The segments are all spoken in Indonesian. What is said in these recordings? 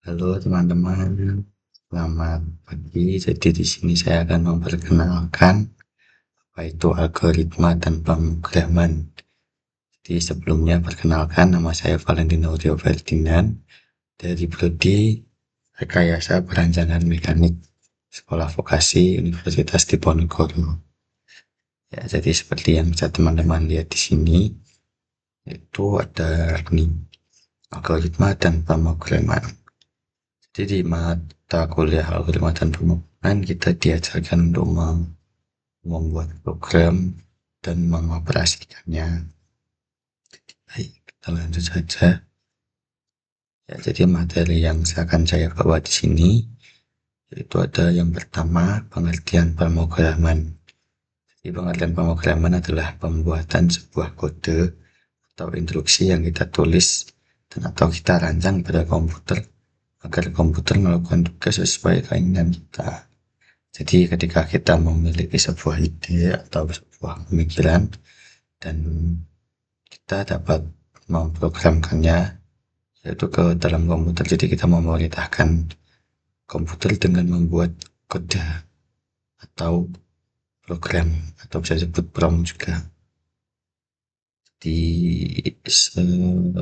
Halo teman-teman, selamat pagi. Jadi di sini saya akan memperkenalkan apa itu algoritma dan pemrograman. Jadi sebelumnya perkenalkan, nama saya Valentino Rio Ferdinand dari Prodi Rekayasa Perancangan Mekanik Sekolah Vokasi Universitas Diponegoro. Ya, jadi seperti yang bisa teman-teman lihat di sini, itu ada ini algoritma dan pemrograman. Jadi di mata kuliah algoritma dan pemrograman kita diajarkan untuk membuat program dan mengoperasikannya. Baik, kita lanjut saja. Ya, jadi materi yang saya bawa di sini yaitu ada yang pertama pengertian pemrograman. Jadi pengertian pemrograman adalah pembuatan sebuah kode atau instruksi yang kita tulis dan atau kita rancang pada komputer agar komputer melakukan tugas sesuai keinginan kita. Jadi ketika kita memiliki sebuah ide atau sebuah pemikiran dan kita dapat memprogramkannya yaitu ke dalam komputer. Jadi kita memerintahkan komputer dengan membuat kode atau program atau bisa disebut prompt juga. Di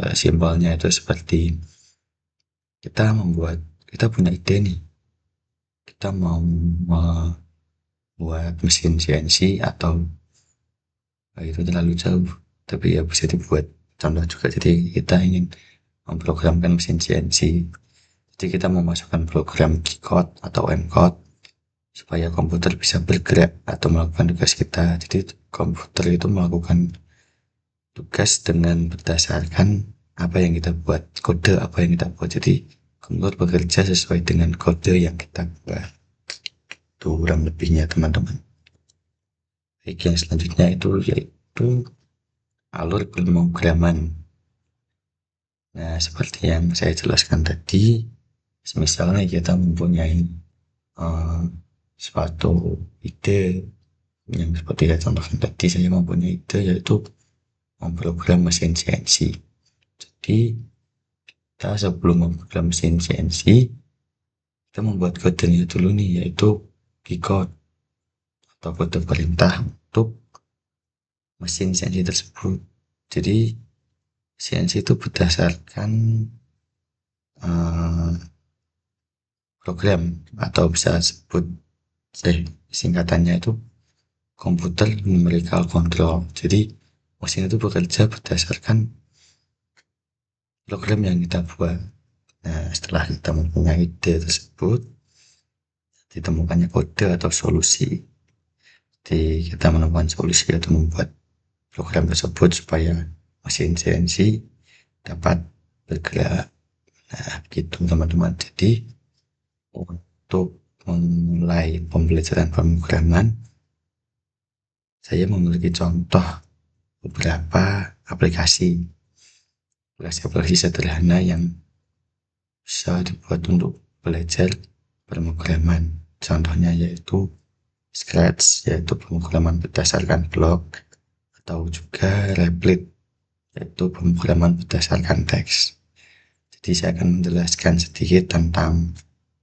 simpelnya itu seperti kita punya ide nih, kita mau membuat mesin CNC atau itu terlalu jauh, tapi ya bisa dibuat contoh juga. Jadi kita ingin memprogramkan mesin CNC, jadi kita memasukkan program G-code atau M-code supaya komputer bisa bergerak atau melakukan tugas kita. Jadi komputer itu melakukan tugas dengan berdasarkan apa yang kita buat, kode apa yang kita buat. Jadi komputer bekerja sesuai dengan kode yang kita buat. Itu kurang lebihnya teman-teman. Baik, yang selanjutnya itu yaitu alur pemrograman. Nah, seperti yang saya jelaskan tadi, misalnya kita mempunyai suatu ide yang seperti saya contohkan tadi, saya mempunyai ide yaitu memprogram mesin CNC. Jadi kita sebelum memprogram mesin CNC, kita membuat kodenya dulu nih, yaitu G-code atau kode perintah untuk mesin CNC tersebut. Jadi CNC itu berdasarkan program atau bisa sebut singkatannya itu komputer numerical control. Jadi mesin itu bekerja berdasarkan program yang kita buat. Nah, setelah kita mempunyai ide tersebut, ditemukannya kode atau solusi. Jadi kita menemukan solusi atau membuat program tersebut supaya mesin CNC dapat bergerak. Nah, begitu teman-teman. Jadi untuk memulai pembelajaran pemrograman, saya memiliki contoh beberapa aplikasi sederhana yang bisa dibuat untuk belajar pemrograman. Contohnya yaitu Scratch, yaitu pemrograman berdasarkan blok, atau juga Replit, yaitu pemrograman berdasarkan teks. Jadi saya akan menjelaskan sedikit tentang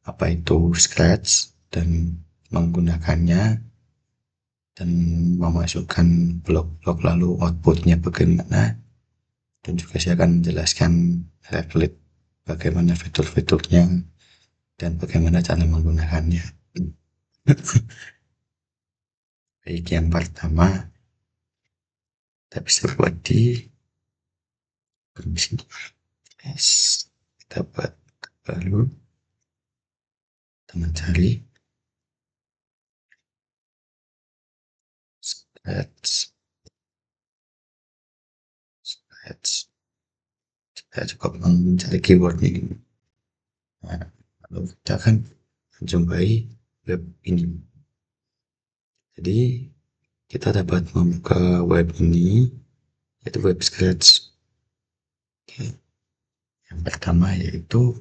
apa itu Scratch dan menggunakannya dan memasukkan blok-blok lalu outputnya bagaimana, dan juga saya akan menjelaskan Replit, bagaimana fitur-fiturnya dan bagaimana cara menggunakannya. Baik, yang pertama kita bisa buat di sini. Yes. Kita buat baru, teman cari Scratch. Saya cukup mencari keywordnya ini. Nah, lalu kita akan menjumpai web ini. Jadi kita dapat membuka web ini, yaitu web Scratch. Oke. Yang pertama yaitu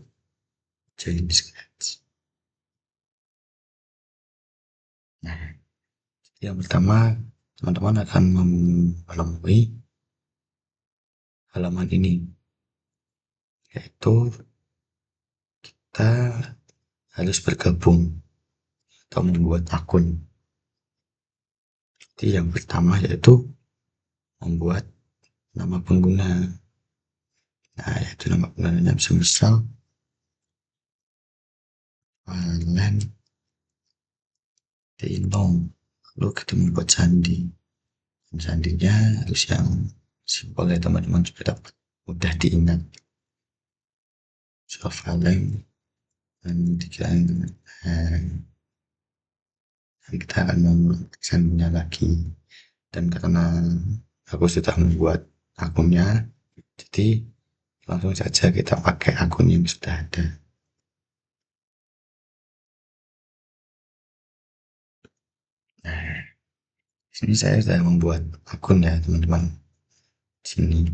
join Scratch. Nah, yang pertama teman-teman akan menemui halaman ini, yaitu kita kita harus bergabung atau membuat akun. Jadi yang pertama yaitu membuat nama pengguna. Nah, yaitu nama penggunanya misal Valen Tino. Lalu kita membuat sandi. Sandinya harus yang simpel ya teman-teman supaya dapat mudah diingat. So Valen dan kita akan membuat sandinya lagi. Dan karena aku sudah membuat akunnya, jadi langsung saja kita pakai akun yang sudah ada. Nah, sini saya sudah membuat akun ya teman-teman. Sini.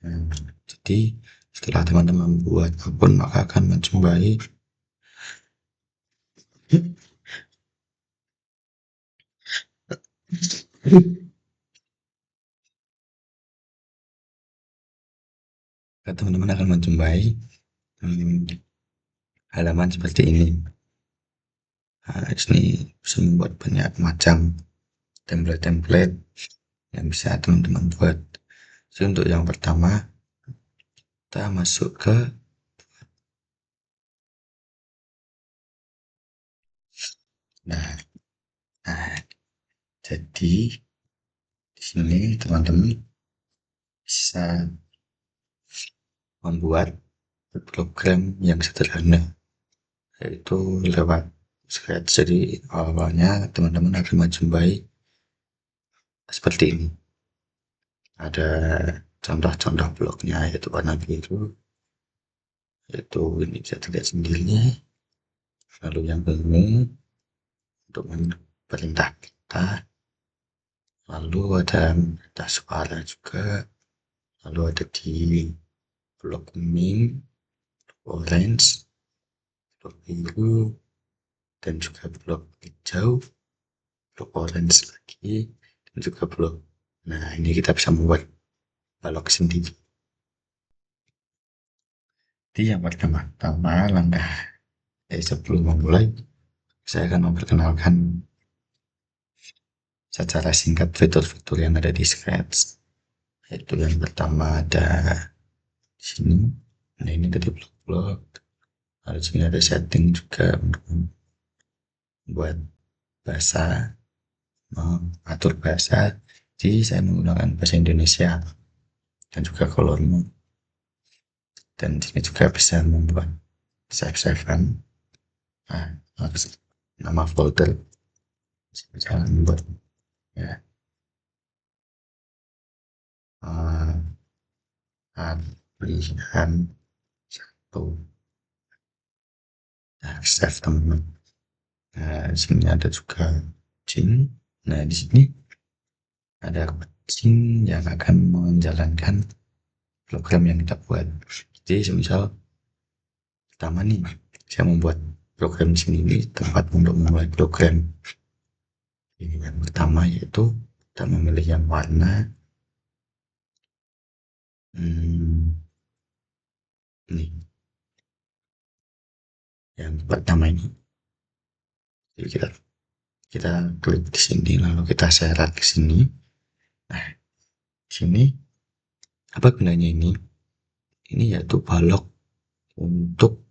Nah, jadi setelah teman-teman membuat akun maka akan menjumpai teman-teman akan menjumpai halaman seperti ini. Nah, sini bisa membuat banyak macam template-template yang bisa teman-teman buat. Jadi untuk yang pertama kita masuk ke nah, nah jadi di sini teman-teman bisa membuat program yang sederhana yaitu lewat Scratch. Jadi awalnya teman-teman akan menjumpai seperti ini. Ada contoh-contoh bloknya yaitu warna biru, yaitu ini bisa dilihat sendiri. Lalu yang ini untuk perintah kita, lalu ada perintah suara juga, lalu ada di blok kuning, orange, blok biru, dan juga blok hijau, blok orange lagi, dan juga blok. Nah, ini kita bisa membuat balok sendiri. Jadi yang pertama langkah sebelum memulai, saya akan memperkenalkan secara singkat fitur-fitur yang ada di Scratch. Yaitu yang pertama ada di sini. Nah, ini tadi blok-blok. Lalu sini ada setting juga untuk buat bahasa, mengatur bahasa. Jadi saya menggunakan bahasa Indonesia dan juga color mode. Dan sini juga bisa membuat save-savean. Nah, nama folder bisa membuat ya pilihan satu. Nah, save teman-teman. Nah, di sini ada juga kucing. Nah, di sini ada kucing yang akan menjalankan program yang kita buat. Jadi, semisal pertama nih, saya membuat program di sini ini tempat untuk memulai program. Ini yang pertama yaitu kita memilih yang warna ini, yang pertama ini. Jadi kita klik di sini lalu kita seret ke sini. Nah, di sini apa gunanya ini? Ini yaitu balok untuk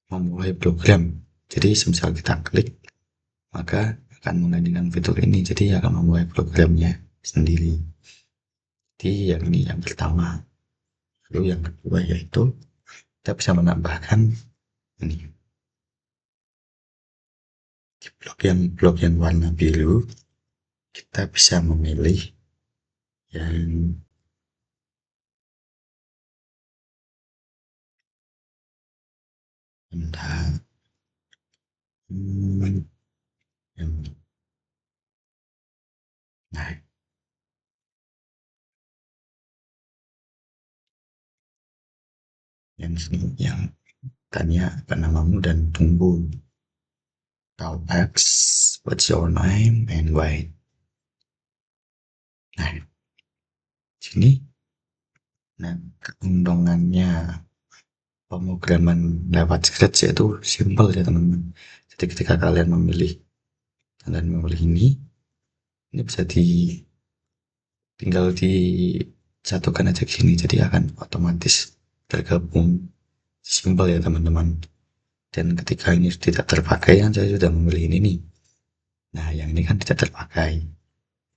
memulai program. Jadi semisal kita klik maka akan menggantikan fitur ini, jadi akan memulai programnya sendiri. Jadi yang ini yang pertama. Lalu yang kedua yaitu kita bisa menambahkan ini di blok yang warna biru. Kita bisa memilih yang entah yang nah yang sini yang tanya apa namamu dan tunggu. Tau X, what's your name and why. Nah, sini nah keundangannya pemrograman lewat Scratch itu simple ya teman-teman. Jadi ketika kalian memilih ini bisa tinggal disatukan aja ke sini, jadi akan otomatis tergabung. Simple ya teman-teman. Dan ketika ini tidak terpakai, kan saya sudah memilih ini nih. Nah, yang ini kan tidak terpakai.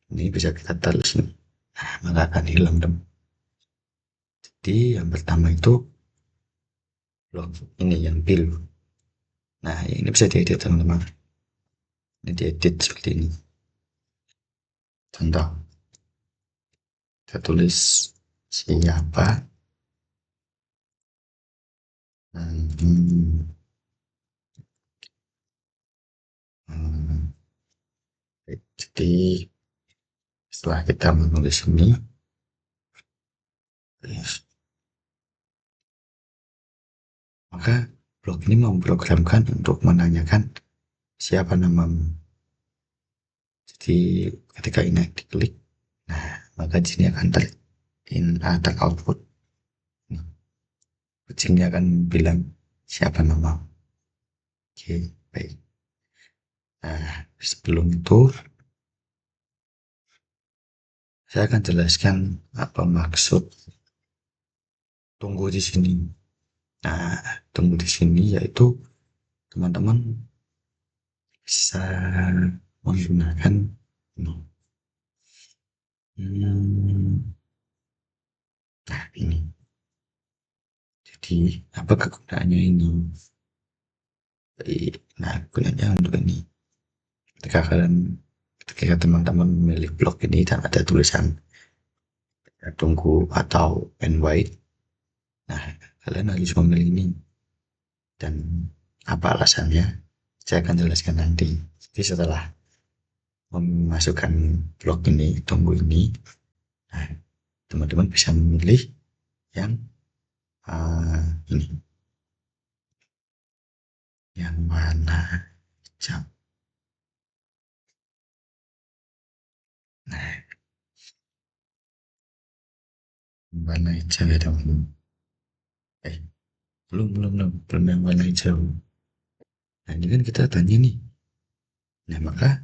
Ini bisa kita taruh sini. Nah, maka akan hilang teman. Jadi yang pertama itu blok ini yang bill. Nah, ini bisa diedit teman-teman. Ini diedit seperti ini. Contoh, kita tulis siapa. Hmm, hmm, jadi setelah kita menulis ini, maka blog ini memprogramkan untuk menanyakan siapa namamu. Jadi ketika ini diklik, nah maka di sini akan ter output. Nih, kucingnya akan bilang siapa namamu. Oke, baik. Nah, sebelum itu saya akan jelaskan apa maksud tunggu di sini. Nah, tunggu di sini yaitu teman-teman bisa menggunakan nah ini. Jadi apa kegunaannya ini? Nah, gunanya untuk ini. Ketika teman-teman memilih blog ini dan ada tulisan tunggu atau end wait, nah kalian harus memilih ini. Dan apa alasannya? Saya akan jelaskan nanti. Jadi setelah memasukkan blog ini, tunggu ini, nah teman-teman bisa memilih yang ini, yang warna hijau. Nah, warna hijau ya teman-teman. Eh, belum yang warna hijau. Nah, ini kan kita tanya nih. Nah, maka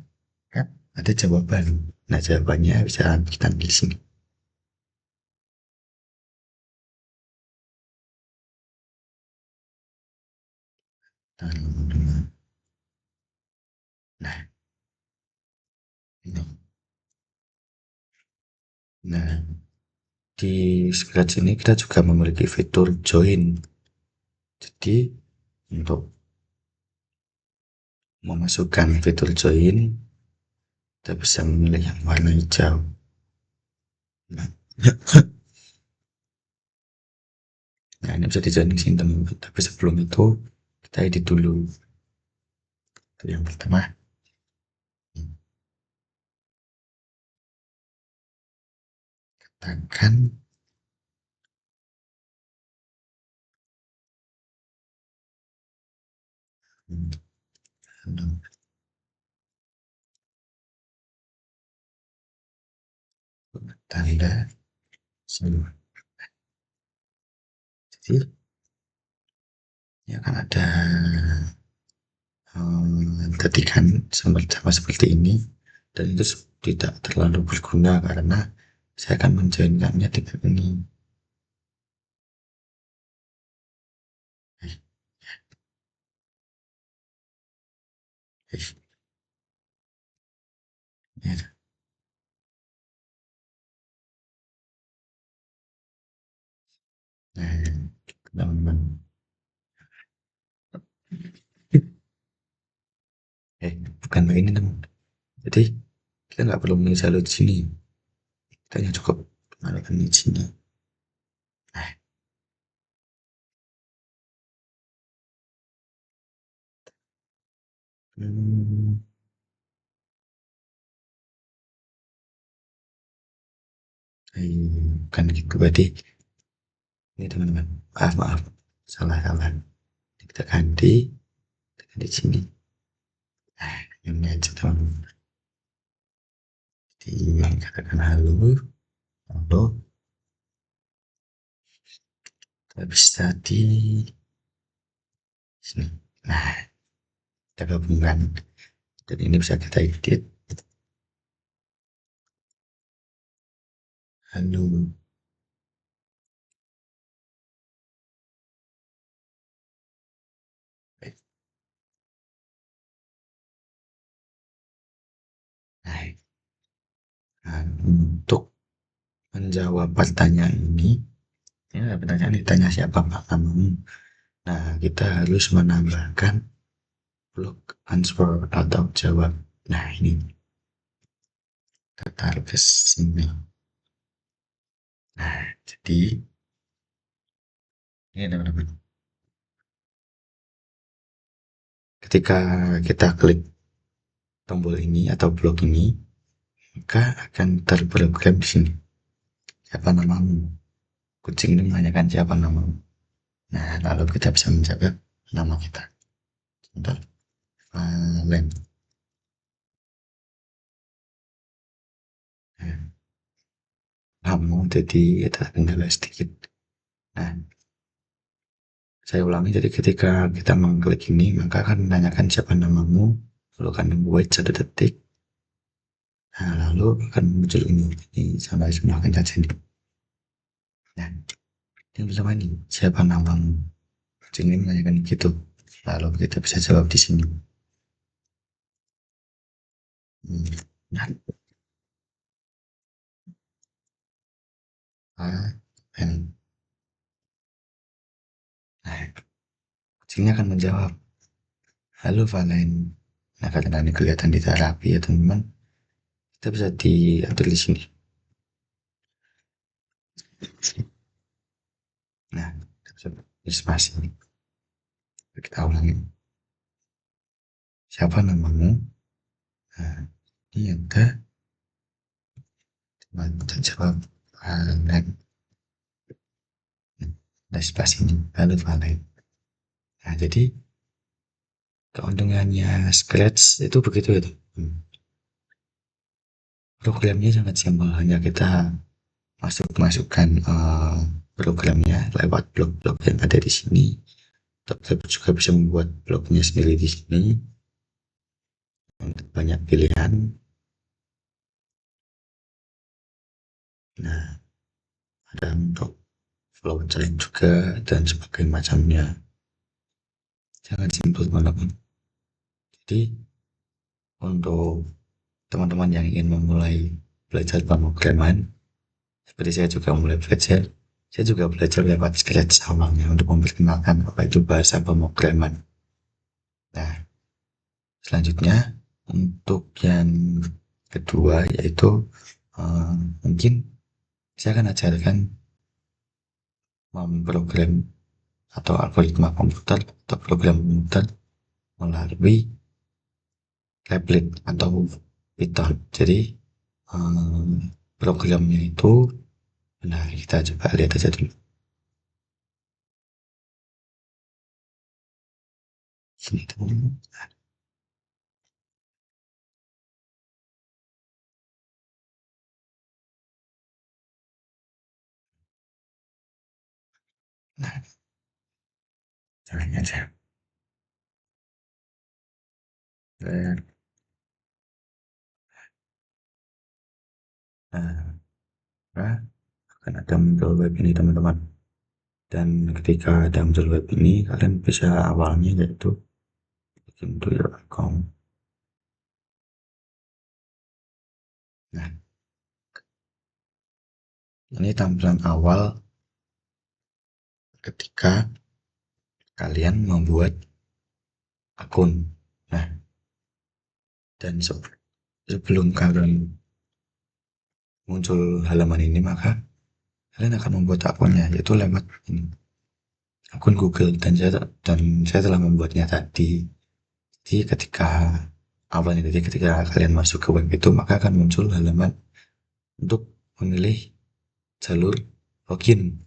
kan ada jawaban. Nah, jawabannya bisa kita ambil di sini. Nah, nah, ini. Nah, di Scratch ini kita juga memiliki fitur join. Jadi, untuk memasukkan fitur join, kita bisa memilih yang warna hijau. Nah, nah ini bisa di join di sini teman-teman. Tapi sebelum itu, kita edit dulu. Itu yang pertama. Katakan tanda seluruh. Jadi, ini akan ada ketikan sama seperti ini, dan itu tidak terlalu berguna karena saya akan menjoinkannya dengan ini. Eh, eh, ya, nah, teman-teman. Bukan begini teman. Jadi kita nggak perlu menulis halo di sini. Kita hanya cukup menggunakan di sini. Nah, hmm, bukan gitu berarti. Ini teman-teman. Maaf, salah. Kita ganti di sini. Nah, ini aja teman-teman. Dikatakan halo, halo, bisa di sini. Nah, kita gabungkan. Jadi ini bisa kita edit. Lalu, nah, untuk menjawab pertanyaan ini ada pertanyaan ditanya siapa Pak namamu. Nah, kita harus menambahkan blok answer atau jawab. Nah, ini kita taruh ke sini. Nah, jadi ini teman-teman. Ketika kita klik tombol ini atau blok ini, maka akan terprogram di sini. Siapa namamu? Kucing ini menanyakan siapa namamu. Nah, lalu kita bisa menjawab nama kita. Contoh, Valen. Nah, kamu jadi ada kendala sedikit. Nah, saya ulangi, jadi ketika kita mengklik ini, maka akan menanyakan siapa namamu, lalu akan wait 1 detik. Nah, lalu akan muncul ini sampai akan saja ini. Nah, yang pertama ini, siapa namamu? Kucing ini menanyakan gitu. Lalu kita bisa jawab di sini. Nah, N. Nah, kucingnya akan menjawab, halo Valen. Nah, karena ini kelihatan di terapi ya teman-teman, kita bisa diatur di sini. Nah, kita bisa spasi. Kita ulangi. Siapa namamu? Nah, ini ada teman jawab Valen. Nah, spasi ini, halo Valen. Nah, jadi keuntungannya Scratch itu begitu ya. Programnya sangat simpel, hanya kita masukkan programnya lewat blok-blok yang ada di sini. Kita juga bisa membuat blognya sendiri di sini. Banyak pilihan. Nah, ada untuk flowchart juga dan sebagainya macamnya. Sangat simpel teman-teman. Jadi untuk teman-teman yang ingin memulai belajar pemrograman, seperti saya juga mulai belajar, saya juga belajar lewat Scratch awalnya untuk memperkenalkan apa itu bahasa pemrograman. Nah, selanjutnya untuk yang kedua yaitu mungkin saya akan ajarkan memprogram atau algoritma komputer atau program komputer melalui tablet atau Python. Jadi programnya itu, nah kita coba lihat aja dulu. Sini teman. Nah, caranya aja. Nah, akan ada muncul web ini teman-teman. Dan ketika ada muncul web ini, kalian bisa awalnya yaitu bikin to your account. Nah, ini tampilan awal ketika kalian membuat akun. Nah, dan sebelum kalian muncul halaman ini, maka kalian akan membuat akunnya, yaitu lewat ini, akun Google, dan saya telah membuatnya tadi. Jadi ketika awalnya, jadi ketika kalian masuk ke web itu, maka akan muncul halaman untuk memilih jalur login.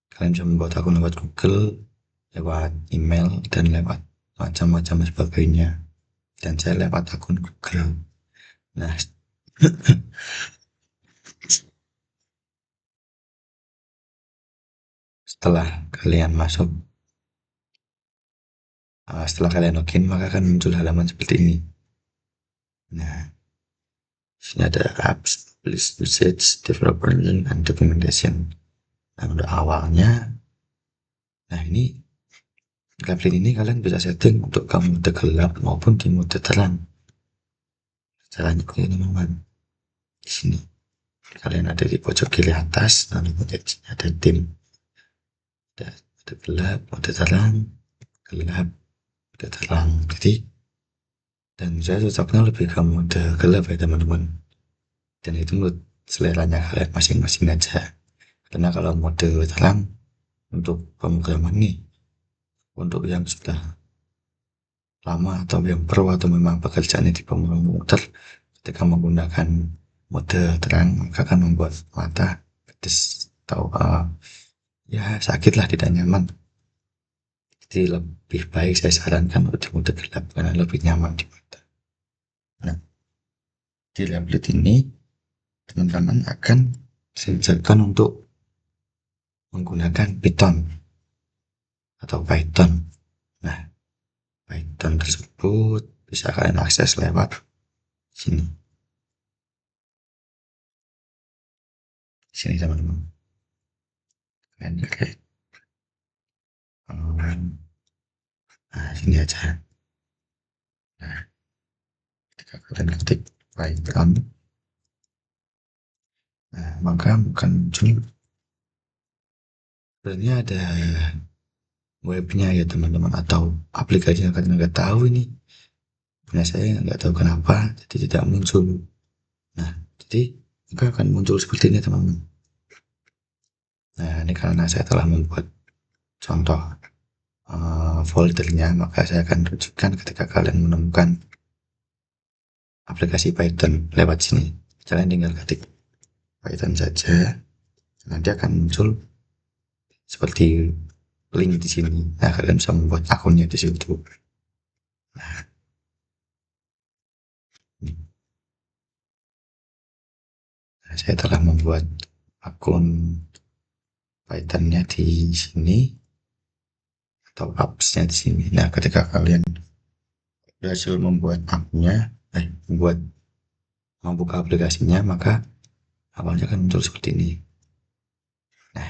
Kalian bisa membuat akun lewat Google, lewat email, dan lewat macam-macam sebagainya. Dan saya lewat akun Google. Nah, setelah kalian masuk, setelah kalian login, maka akan muncul halaman seperti ini. Nah, sini ada apps, list usage, developer link, dan documentation. Nah, untuk awalnya, nah ini Kotlin ini kalian bisa setting untuk kamu mode gelap maupun di mode terang. Caranya kayak teman-teman. Di sini kalian ada di pojok kiri atas, lalu ada tim, ada mode gelap, mode terang, gelap, mode terang. Jadi dan saya cocoknya lebih ke mode gelap ya teman-teman. Dan itu menurut seleranya kalian masing-masing aja. Karena kalau mode terang untuk pemrograman nih, untuk yang sudah lama atau yang pro atau memang pekerjaannya di pemrograman komputer, ketika menggunakan mode terang maka akan membuat mata pedes atau ya sakit lah, tidak nyaman. Jadi lebih baik saya sarankan untuk di mode gelap karena lebih nyaman di mata. Nah, di tablet ini teman-teman akan diajarkan untuk menggunakan Python atau Python. Nah, Python tersebut bisa kalian akses lewat sini. Sini teman-teman. Kalian pakai nah, sini aja. Nah, ketika kalian ketik Python, nah, maka akan muncul sebenarnya ada webnya ya teman-teman, atau aplikasinya kalian nggak tahu ini. Punya saya nggak tahu kenapa jadi tidak muncul. Nah, jadi maka akan muncul seperti ini teman-teman. Nah, ini karena saya telah membuat contoh foldernya, maka saya akan tunjukkan ketika kalian menemukan aplikasi Python lewat sini. Kalian tinggal ketik Python saja, nanti akan muncul seperti link di sini. Nah, kalian bisa membuat akunnya di situ. Nah, saya telah membuat akun Pythonnya di sini atau appsnya di sini. Nah, ketika kalian berhasil membuat akunnya, membuka aplikasinya, maka awalnya akan muncul seperti ini. Nah,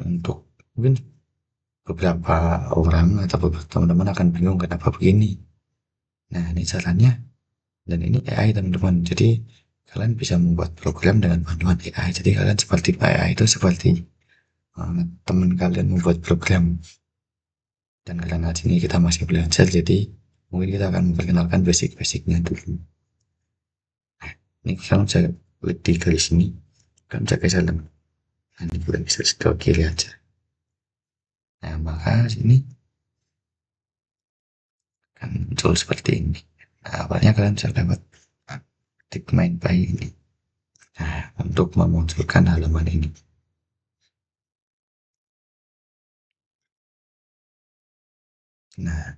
untuk mungkin beberapa orang atau beberapa teman-teman akan bingung kenapa begini. Nah, ini caranya, dan ini AI teman-teman. Jadi kalian bisa membuat program dengan bantuan AI. Jadi kalian seperti AI itu seperti teman kalian membuat program. Dan karena sini kita masih belajar, jadi mungkin kita akan memperkenalkan basic-basicnya dulu. Nah, ini kalian bisa klik di garis ini, kalian bisa geser teman. Nah, ini kalian bisa ke kiri aja. Nah, maka sini kan muncul seperti ini. Nah, awalnya kalian bisa lewat ketik main by ini. Nah, untuk memunculkan halaman ini. Nah,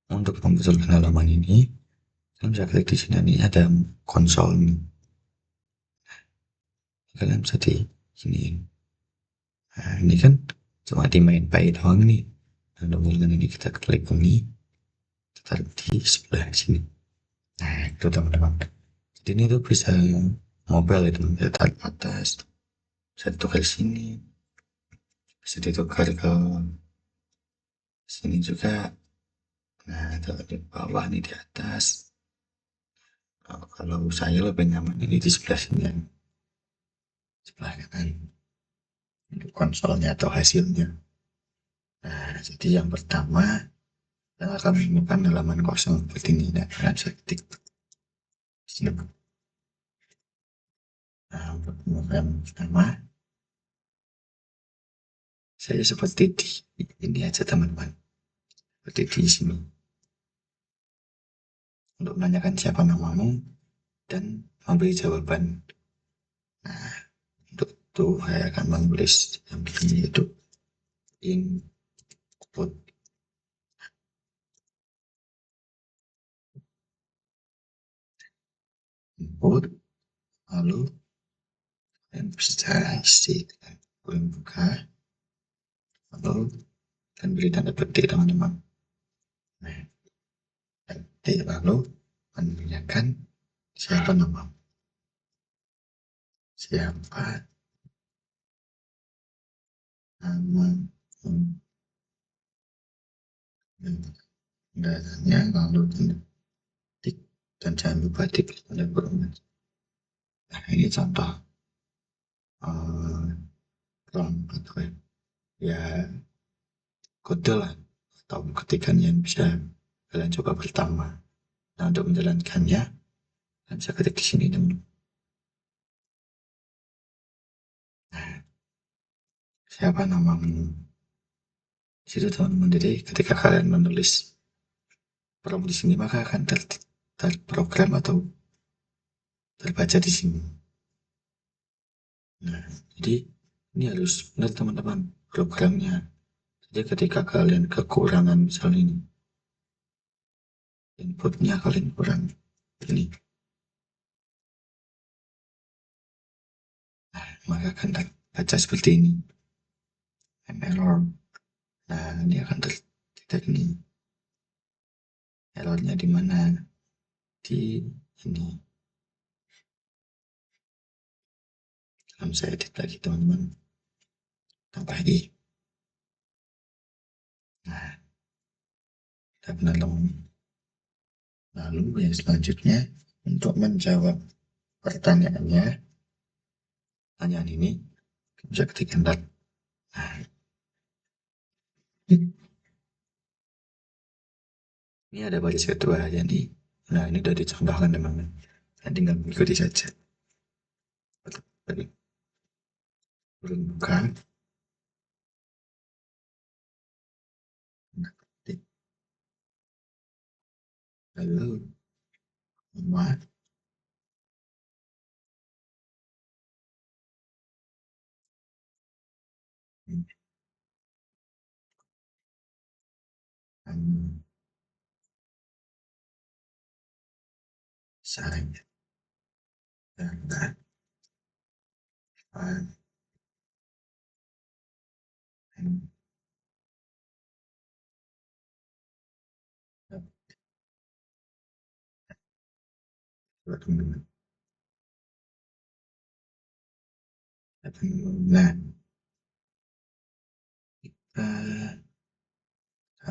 untuk memunculkan halaman ini, kalian bisa klik di sini. Ini ada konsol nih. Kalian bisa di sini. Nah, ini kan cuma di main by doang nih. Nah, kemudian ini kita klik ini, kita di sebelah sini. Nah, itu teman-teman. Jadi ini tuh bisa mobile itu, bisa tarik atas, bisa ditukar sini, bisa ditukar ke sini juga. Nah, di bawah nih, di atas. Kalau saya lebih nyaman ini di sebelah sini, sebelah kanan, untuk konsolnya atau hasilnya. Nah, jadi yang pertama kita akan menemukan halaman kosong seperti ini. Nah, kalian bisa ketik sini. Nah, untuk menemukan pertama, saya seperti di ini aja teman-teman, seperti di sini. Untuk menanyakan siapa namamu dan memberi jawaban. Nah, untuk itu saya akan menulis yang begini, yaitu input input, lalu kalian bisa isi Kalian buka, lalu dan beri tanda petik teman-teman. Nah, petik lalu menanyakan siapa nama, siapa nama kendaraannya, lalu tanda petik, dan jangan lupa diklik tanda kurungan. Nah, ini contoh prompt atau ya kode lah atau ketikan yang bisa kalian coba pertama. Nah, untuk menjalankannya, kalian bisa ketik di sini teman. Nah, siapa namamu? Di situ teman-teman. Jadi ketika kalian menulis prompt di sini, maka akan terprogram atau terbaca di sini. Nah, jadi ini harus benar teman-teman programnya. Jadi ketika kalian kekurangan misalnya ini inputnya kalian kurang ini, nah, maka akan terbaca seperti ini, error. Nah, ini akan terdetek nih errornya di mana, di ini. Dalam saya edit lagi teman-teman, tambah i. Nah, udah benar teman. Lalu yang selanjutnya untuk menjawab pertanyaannya, pertanyaan ini bisa ketik enter. Nah, ini ada baris kedua jadi, nah ini udah dicontohkan teman-teman. Saya tinggal mengikuti saja. Belum buka, ketik, lalu nama, saya, data, nah,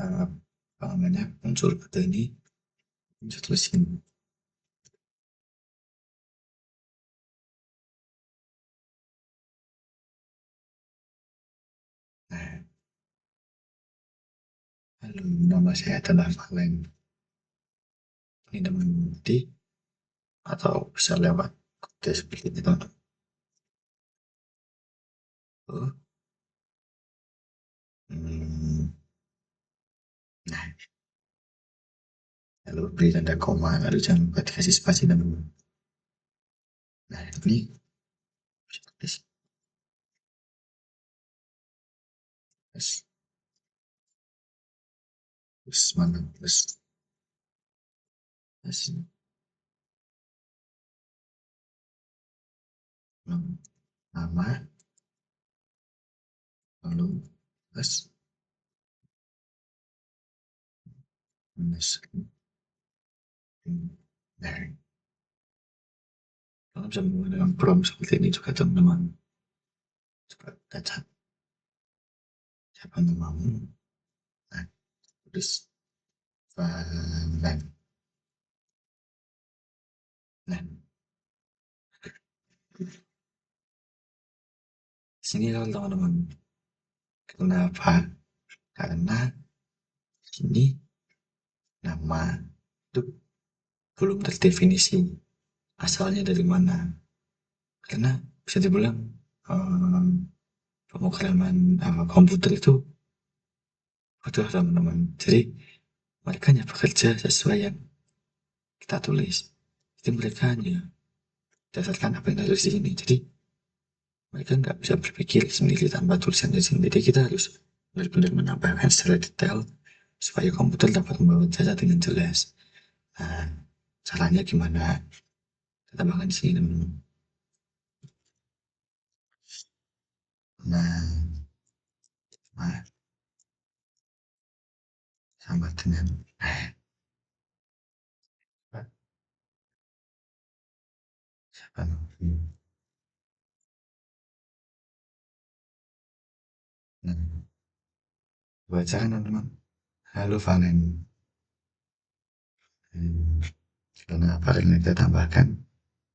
apa namanya unsur kata ini bisa tulisin. Nah, lalu nama saya adalah Valen. Ini teman di atau bisa lewat kode seperti itu. Oh, nah, lalu beri tanda koma, lalu jangan lupa dikasih spasi teman-teman. Nah, ini bisa tulis plus, plus mana plus, plus nama, lalu plus minus. Nah, kalau bisa menggunakan prompt seperti ini juga teman-teman, coba baca siapa namamu. Nah, tulis Valen. Nah, sini teman-teman, kenapa? Karena ini nama itu belum terdefinisi asalnya dari mana. Karena bisa dibilang um, pemrograman komputer itu butuh teman-teman. Jadi mereka hanya bekerja sesuai yang kita tulis. Jadi mereka hanya berdasarkan apa yang tertulis di sini. Jadi mereka nggak bisa berpikir sendiri tanpa tulisan di sini. Jadi kita harus benar-benar menambahkan secara detail supaya komputer dapat membawa jasa dengan jelas. Nah, caranya gimana? Kita tambahkan di sini teman-teman. Nah, sama, sama dengan siapa namanya? Nah, baca kan teman-teman. Halo Valen. Hmm, karena Valen kita tambahkan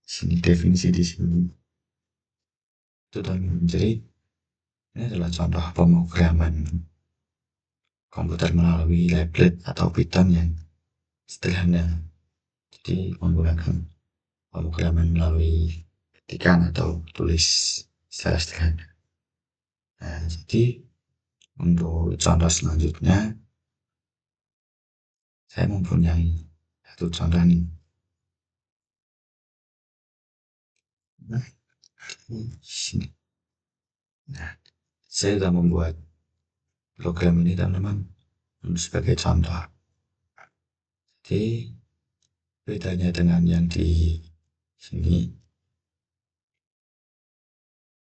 sini definisi di sini. Itu dan jadi ini adalah contoh pemrograman komputer melalui tablet atau Python yang sederhana. Jadi menggunakan pemrograman melalui ketikan atau tulis secara sederhana. Nah, jadi untuk contoh selanjutnya, saya mempunyai satu contoh nih. Nah, di sini. Nah, saya sudah membuat program ini teman-teman sebagai contoh. Jadi bedanya dengan yang di sini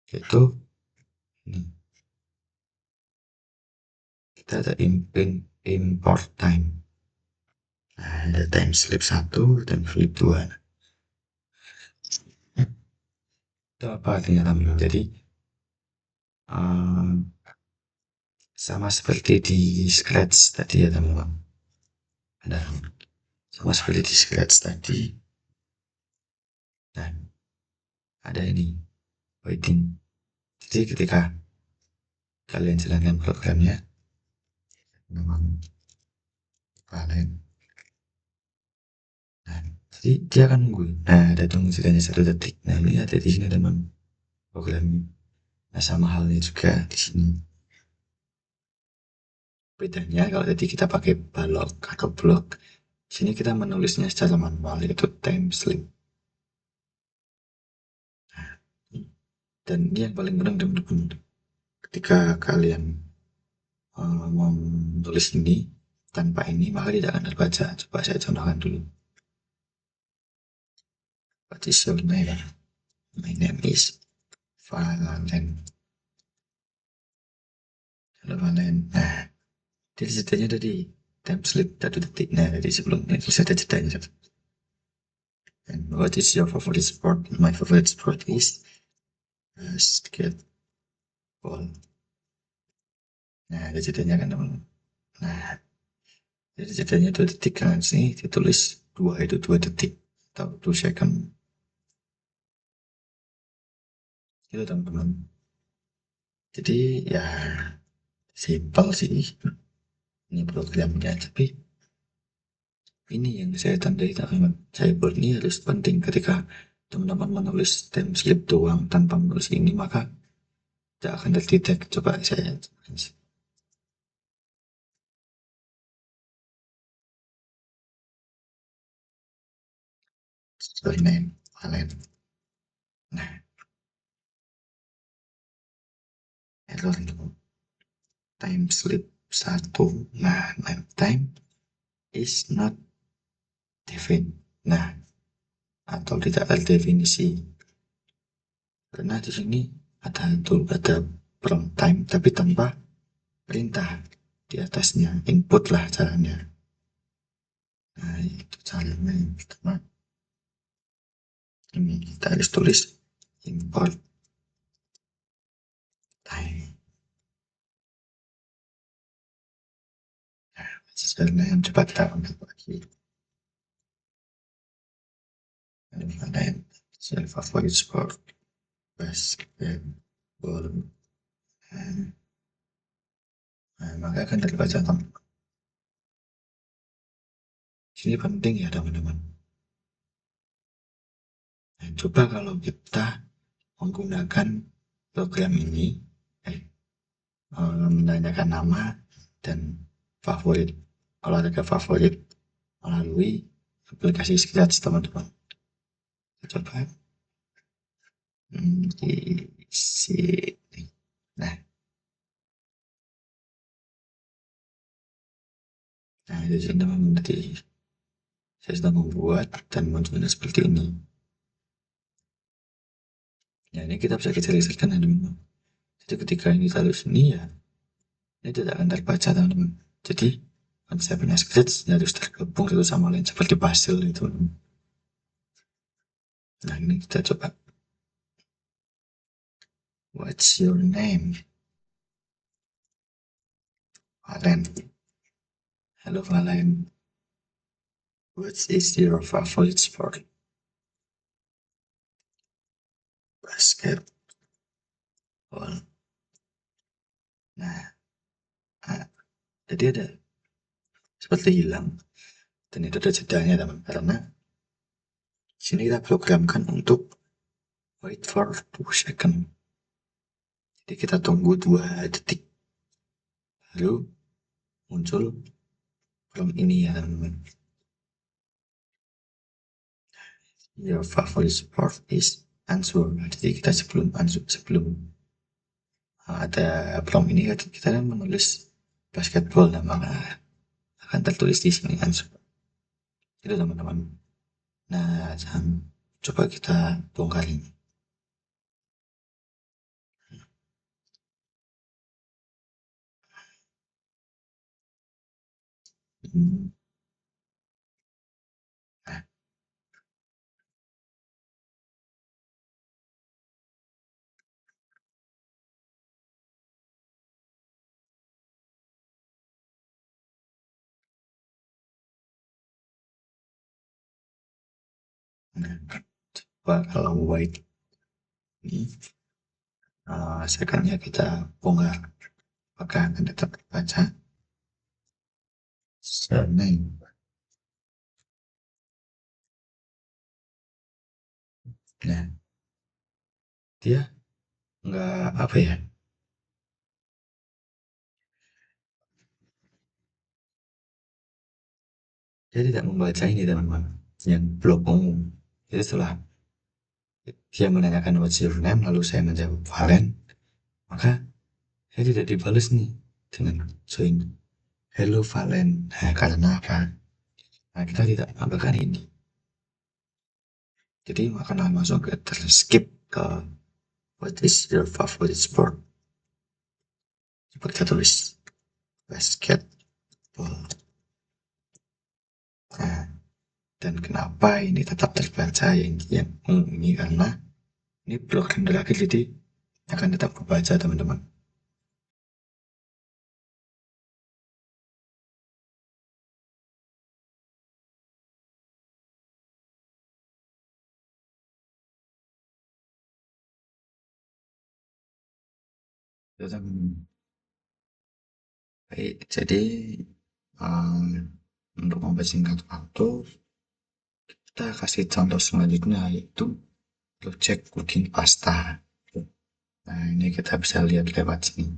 itu ini kita ada import time. Nah, ada time slip 1 dan slip 2. Itu apa artinya teman-teman? Jadi sama seperti di Scratch tadi ya teman-teman. Nah, sama seperti di Scratch tadi. Dan ada ini waiting. Jadi ketika kalian jalankan programnya, memang kalian, nah, jadi dia akan nunggu. Nah, ada tunggu setidaknya 1 detik. Nah, ini ada di sini teman programnya. Nah, sama halnya juga di sini. Bedanya kalau tadi kita pakai balok atau blok, sini kita menulisnya secara manual yaitu time slip. Dan ini yang paling penting teman-teman. Ketika kalian menulis ini tanpa ini maka tidak akan terbaca. Coba saya contohkan dulu. What is your name? My name is Valen. Halo Valen. Nah, jadi jedanya tadi time slip 1 detik. Nah, jadi sebelumnya itu ada jedanya. And what is your favorite sport? My favorite sport is basketball. Nah, ada jedanya kan teman-teman. Nah, jadi jedanya 2 detik kan sini ditulis 2 itu 2 detik atau 2 second. Itu teman-teman. Jadi ya simpel sih ini programnya, tapi ini yang saya tandai teman-teman. Saya buat ini harus penting ketika teman-teman menulis time slip doang tanpa menulis ini maka tidak akan terdetek. Coba saya surname Valen. Nah, error time slip 1. Nah, time is not defined. Nah, atau tidak terdefinisi. Karena di sini ada prompt time tapi tanpa perintah di atasnya, input lah caranya. Nah, itu caranya yang pertama. Ini kita harus tulis import time. Nah, sebenarnya yang coba kita angkat lagi. Ini lain, saya favorit sport, basketball. Nah, maka akan terbaca teman. Ini penting ya teman-teman. Nah, coba kalau kita menggunakan program ini, menanyakan nama dan favorit olahraga favorit melalui aplikasi Scratch teman-teman. Coba di sini. Nah, di sini teman-teman nanti saya sedang membuat dan munculnya seperti ini. Ya, ini kita bisa geser-geserkan ya teman-teman. Jadi ketika ini taruh sini ya, ini tidak akan terbaca teman-teman. Jadi konsep scratch harus tergabung satu sama lain seperti puzzle itu. Nah ini kita coba. What's your name? Valen. Hello Valen. What is your favorite sport? Basketball. Nah, ah, jadi ada seperti hilang. Dan itu ada jedanya teman, karena sini kita programkan untuk wait for 2 second. Jadi kita tunggu 2 detik baru muncul from ini ya teman-teman. Your favorite sport is answer. Jadi kita sebelum ada prompt ini kita kan menulis basketball, nah maka akan tertulis di sini answer. Itu teman-teman. Nah, coba kita bongkar ini. Nah, coba kalau white ini secondnya kita bongkar, apakah akan tetap terbaca surname. Nah, dia nggak apa ya, dia tidak membaca ini teman-teman yang blok umum. Jadi setelah dia menanyakan what's your name lalu saya menjawab Valen, maka saya tidak dibalas nih dengan join hello Valen. Nah, karena apa? Nah, kita tidak menambahkan ini, jadi akan langsung ke terskip ke what is your favorite sport. Coba kita tulis basketball. Nah, dan kenapa ini tetap terbaca yang ini, karena ini blok yang terakhir, jadi akan tetap kebaca teman-teman. Baik, jadi untuk mempersingkat waktu, kita kasih contoh selanjutnya yaitu project cooking pasta. Nah, ini kita bisa lihat lewat sini.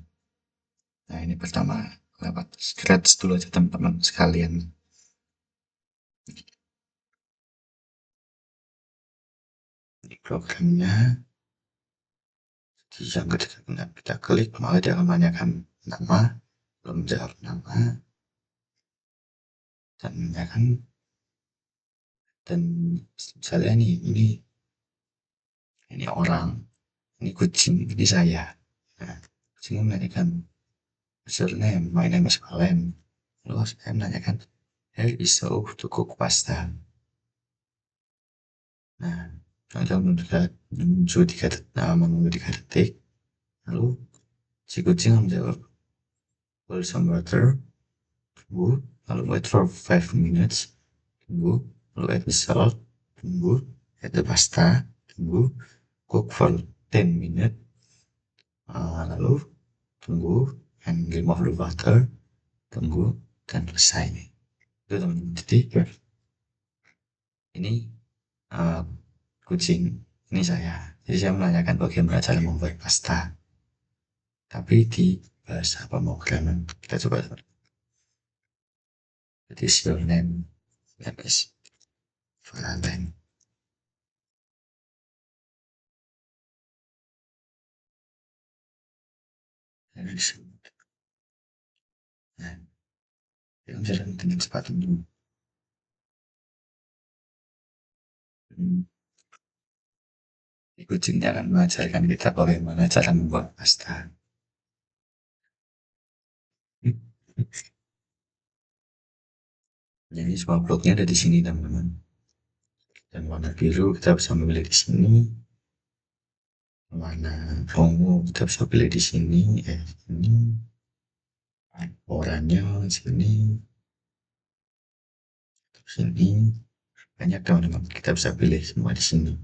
Nah, ini pertama lewat scratch dulu aja teman-teman sekalian. Ini programnya. Jadi yang ketika kita klik, maka dia akan menanyakan nama, belum jawab nama, dan menanyakan, dan misalnya ini orang, ini kucing, ini saya. Nah, kucing menanyakan username, my name is Valen. Lalu saya menanyakan, here is how to cook pasta. Nah, kalau menunggu 3 detik, lalu si kucing menjawab, boil some water, tunggu, lalu wait for 5 minutes, tunggu, lalu add the salt, tunggu, add the pasta, tunggu, cook for 10 minutes, lalu tunggu, and remove the water, tunggu, dan selesai. Itu teman-teman. Jadi ini kucing, ini saya. Jadi saya menanyakan bagaimana cara membuat pasta, tapi di bahasa pemrograman. Kita coba. Jadi your name is Valentine. Nah, yang bisa dengan sepatu dulu. Kucingnya akan mengajarkan kita bagaimana cara membuat pasta. Jadi semua bloknya ada di sini teman-teman. Dan warna biru kita bisa memilih di sini. Warna ungu kita bisa pilih di sini. Ini oranye sini, sini. Banyak teman-teman. Kita bisa pilih semua di sini.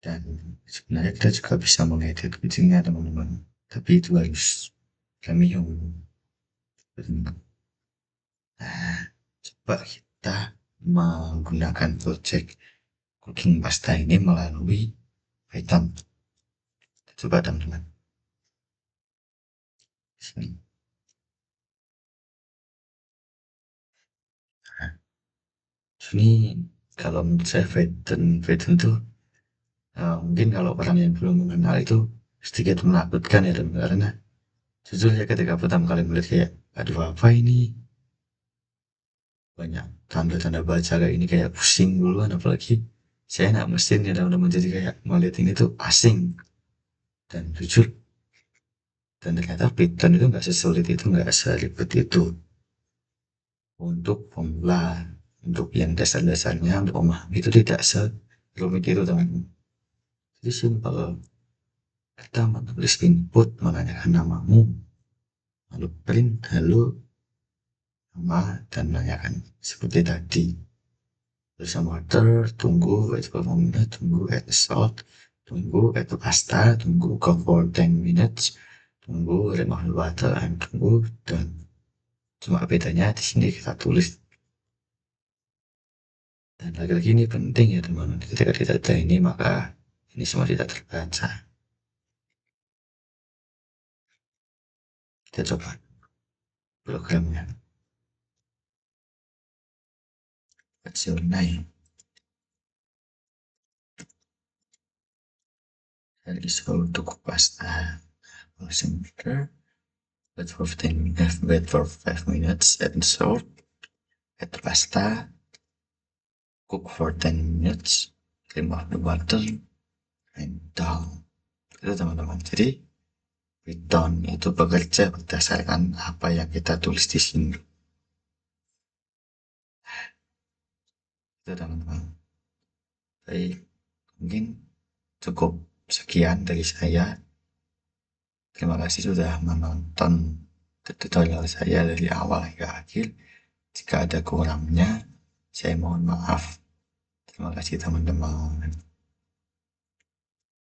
Dan sebenarnya kita juga bisa mengedit kucingnya teman-teman. Tapi itu harus premium. Nah, coba kita menggunakan project cooking pasta ini melalui Python. Coba teman-teman. Sini. Nah, sini kalau menurut saya Python tuh mungkin kalau orang yang belum mengenal itu sedikit menakutkan ya teman, karena jujur ya ketika pertama kali melihat kayak aduh apa ini, banyak tanda-tanda baca kayak ini kayak pusing duluan, apalagi saya anak mesin ya teman-teman, jadi kayak melihat ini tuh asing. Dan jujur, dan ternyata Python itu nggak sesulit itu, nggak seribet itu untuk pemula, untuk yang dasar-dasarnya, untuk memahami itu tidak serumit itu teman-teman. Jadi simpel, kita menulis input, menanyakan namamu, lalu print halo nama, dan menanyakan seperti tadi. Terus sama water, tunggu, wait for a minute, tunggu, add salt, tunggu, add pasta, tunggu, cook for 10 minutes, tunggu, remove the water, and tunggu, dan cuma bedanya di sini kita tulis. Dan lagi-lagi ini penting ya teman-teman, ketika tidak ada ini maka ini semua tidak terbaca. Kita coba programnya. What's your name? That is how to cook pasta. Simmer, wait for 5 minutes, and salt, add pasta, cook for 10 minutes, remove the water, and down. Itu teman-teman. Jadi Python itu bekerja berdasarkan apa yang kita tulis di sini. Itu teman-teman. Baik, mungkin cukup sekian dari saya. Terima kasih sudah menonton tutorial saya dari awal hingga akhir. Jika ada kurangnya, saya mohon maaf. Terima kasih teman-teman.